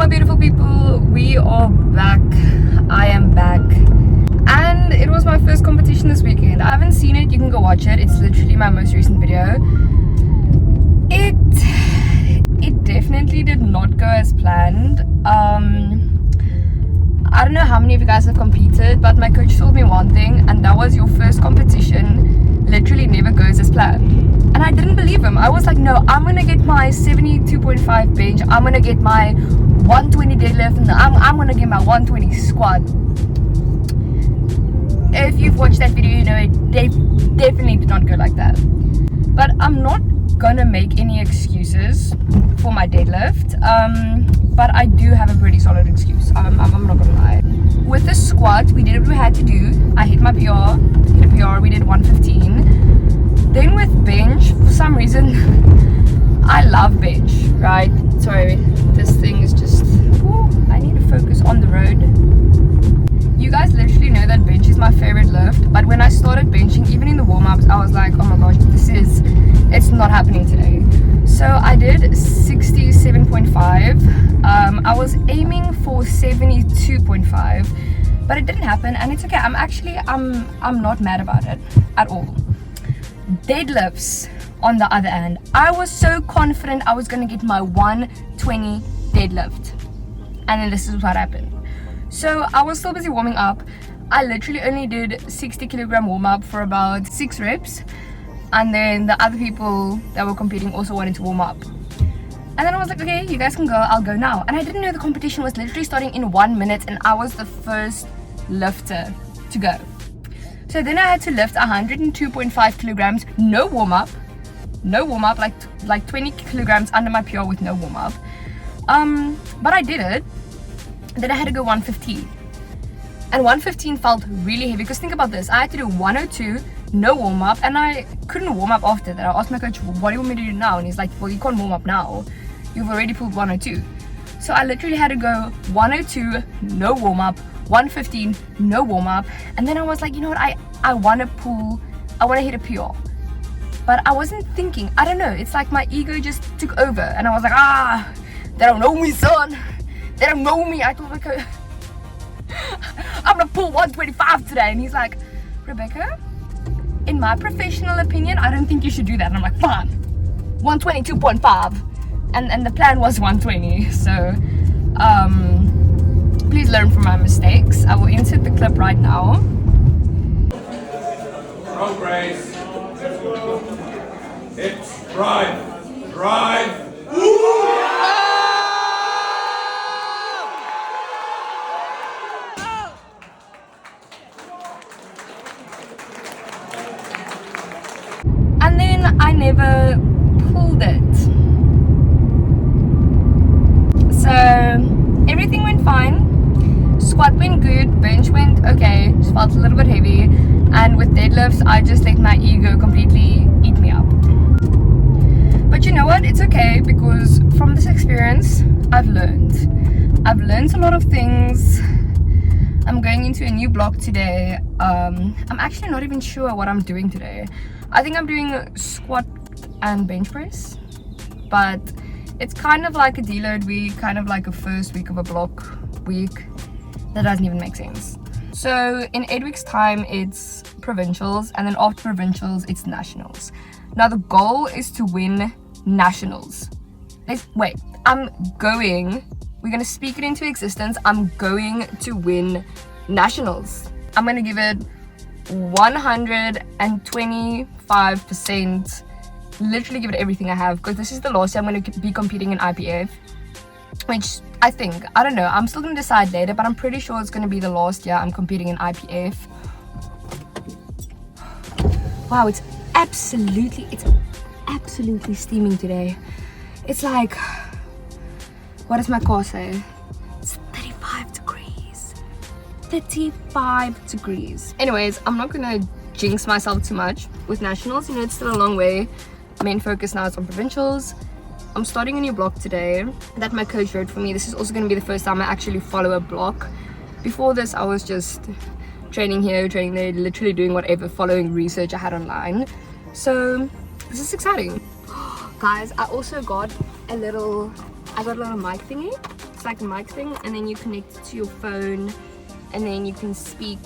my beautiful people, we are back. I am back, and it was my first competition this weekend. I haven't seen it, you can go watch it. It's literally my most recent video. It definitely did not go as planned. I don't know how many of you guys have competed, but my coach told me one thing, and that was your first competition literally never goes as planned. And I didn't believe him. I was like, no, I'm gonna get my 72.5 bench, I'm gonna get my 120 deadlift, and I'm gonna get my 120 squat. If you've watched that video, you know it definitely did not go like that. But I'm not gonna make any excuses for my deadlift, but I do have a pretty solid excuse. I'm not gonna lie. With the squat, we did what we had to do. I hit my PR, we did 115. Then with bench, for some reason, I love bench, right? Sorry, this thing is just, I need to focus on the road. You guys literally know that bench is my favorite lift, but when I started benching, even in the warm-ups, I was like, oh my gosh, it's not happening today. So I did 67.5. I was aiming for 72.5, but it didn't happen, and it's okay. I'm not mad about it at all. Deadlifts, on the other hand, I was so confident I was gonna get my 120 deadlift, and then this is what happened. So I was still busy warming up. I literally only did 60 kilogram warm up for about 6 reps, and then the other people that were competing also wanted to warm up. And then I was like, okay, you guys can go, I'll go now. And I didn't know the competition was literally starting in 1 minute, and I was the first lifter to go. So then I had to lift 102.5 kilograms, no warm up, like 20 kilograms under my PR with no warm up. But I did it. Then I had to go 115. And 115 felt really heavy, because think about this, I had to do 102, no warm up, and I couldn't warm up after that. I asked my coach, what do you want me to do now? And he's like, well, you can't warm up now, you've already pulled 102. So I literally had to go 102, no warm up, 115, no warm up, and then I was like, you know what, I want to hit a PR. But I wasn't thinking, I don't know, it's like my ego just took over, and I was like, they don't know me, son, they don't know me. I told my coach, I'm gonna pull 125 today, and he's like, Rebecca, in my professional opinion, I don't think you should do that. And I'm like, fine, 122.5, and the plan was 120. So please learn from my mistakes. I will insert the clip right now. Row brace. Hips, drive. And then I never pulled it. So everything went fine. Squat went good, bench went okay, just felt a little bit heavy. And with deadlifts, I just let my ego completely eat me up. But you know what? It's okay, because from this experience, I've learned a lot of things. I'm going into a new block today. I'm actually not even sure what I'm doing today. I think I'm doing squat and bench press, but it's kind of like a deload week, kind of like a first week of a block week. That doesn't even make sense. So in 8 weeks time, it's provincials, and then after provincials, it's nationals. Now the goal is to win nationals. We're gonna speak it into existence. I'm going to win nationals. I'm gonna give it 125%, literally give it everything I have, because this is the last year I'm going to be competing in IPF, which I don't know, I'm still going to decide later, but I'm pretty sure it's going to be the last year I'm competing in IPF. Wow, it's absolutely steaming today. It's like, what does my car say? It's 35 degrees. 35 degrees. Anyways, I'm not gonna jinx myself too much with nationals. You know, it's still a long way. Main focus now is on provincials. I'm starting a new block today that my coach wrote for me. This is also going to be the first time I actually follow a block. Before this, I was just training here, training there, literally doing whatever, following research I had online. So this is exciting. Guys, I also got a little mic thingy. it's like a mic thing, and then you connect it to your phone, and then you can speak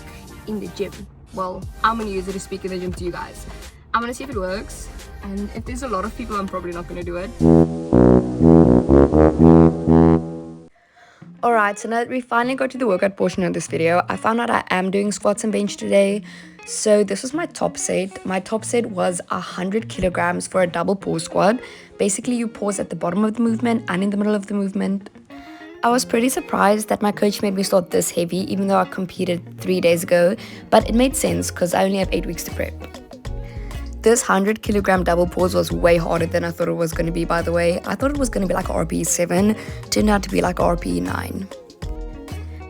in the gym. Well, I'm gonna use it to speak in the gym to you guys. I'm gonna see if it works, and if there's a lot of people, I'm probably not gonna do it. Alright, so now that we finally got to the workout portion of this video, I found out I am doing squats and bench today. So this was my top set. My top set was 100 kilograms for a double pause squat. Basically, you pause at the bottom of the movement and in the middle of the movement. I was pretty surprised that my coach made me start this heavy, even though I competed 3 days ago, but it made sense because I only have 8 weeks to prep. This 100 kilogram double pause was way harder than I thought it was going to be, by the way. I thought it was going to be like a RPE 7, turned out to be like a RPE 9.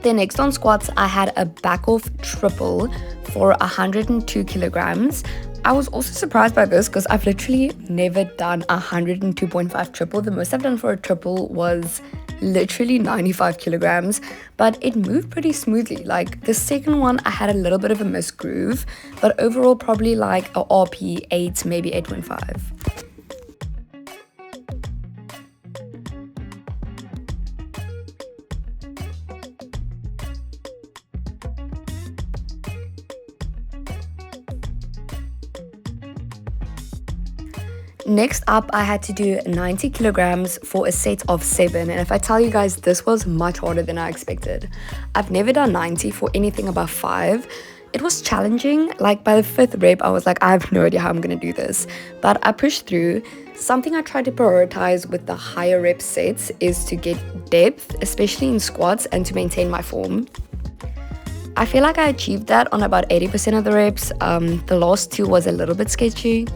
Then next on squats, I had a back off triple for 102 kilograms. I was also surprised by this because I've literally never done 102.5 triple. The most I've done for a triple was literally 95 kilograms, but it moved pretty smoothly. Like the second one, I had a little bit of a misgroove, but overall probably like a RP 8, maybe 8.5. Next up, I had to do 90 kilograms for a set of 7, and if I tell you guys, this was much harder than I expected. I've never done 90 for anything above 5. It was challenging. Like by the 5th rep, I was like, I have no idea how I'm gonna do this, but I pushed through. Something I try to prioritize with the higher rep sets is to get depth, especially in squats, and to maintain my form. I feel like I achieved that on about 80% of the reps. The last 2 was a little bit sketchy.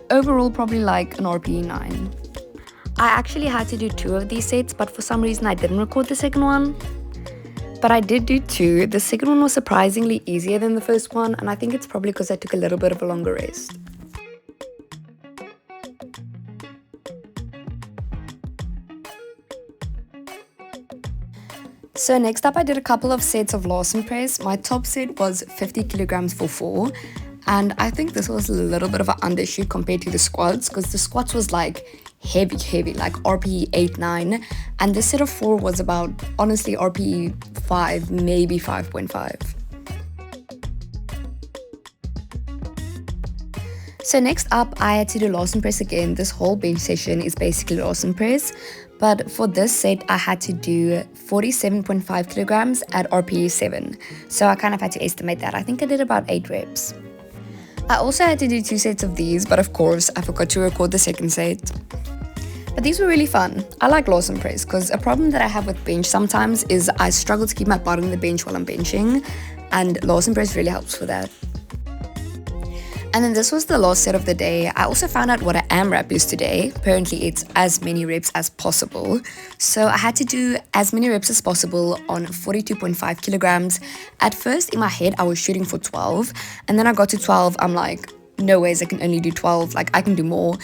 Overall, probably like an RPE 9. I actually had to do 2 of these sets, but for some reason I didn't record the second one. But I did do 2. The second one was surprisingly easier than the first one, and I think it's probably because I took a little bit of a longer rest. So next up, I did a couple of sets of Larsen press. My top set was 50 kilograms for 4. And I think this was a little bit of an undershoot compared to the squats, because the squats was like heavy, like RPE 8, 9. And this set of 4 was about, honestly, RPE 5, maybe 5.5. So next up, I had to do Larsen press again. This whole bench session is basically Larsen press. But for this set, I had to do 47.5 kilograms at RPE 7. So I kind of had to estimate that. I think I did about 8 reps. I also had to do 2 sets of these, but of course, I forgot to record the second set. But these were really fun. I like Larsen press because a problem that I have with bench sometimes is I struggle to keep my butt on the bench while I'm benching, and Larsen press really helps with that. And then this was the last set of the day. I also found out what an AMRAP is today. Apparently it's as many reps as possible. So I had to do as many reps as possible on 42.5 kilograms. At first in my head, I was shooting for 12. And then I got to 12. I'm like, no ways I can only do 12. Like I can do more.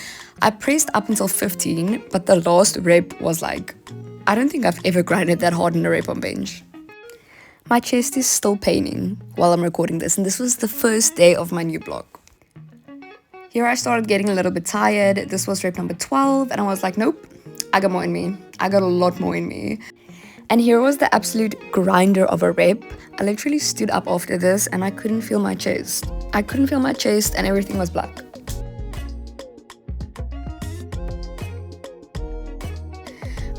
I pressed up until 15, but the last rep was like, I don't think I've ever grinded that hard in a rep on bench. My chest is still paining while I'm recording this. And this was the first day of my new block. Here I started getting a little bit tired. This was rep number 12, and I was like, nope, I got more in me. I got a lot more in me. And here was the absolute grinder of a rep. I literally stood up after this, and I couldn't feel my chest. I couldn't feel my chest, and everything was black.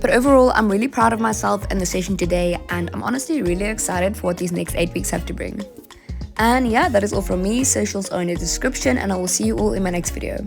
But overall, I'm really proud of myself and the session today, and I'm honestly really excited for what these next 8 weeks have to bring. And yeah, that is all from me. Socials are in the description, and I will see you all in my next video.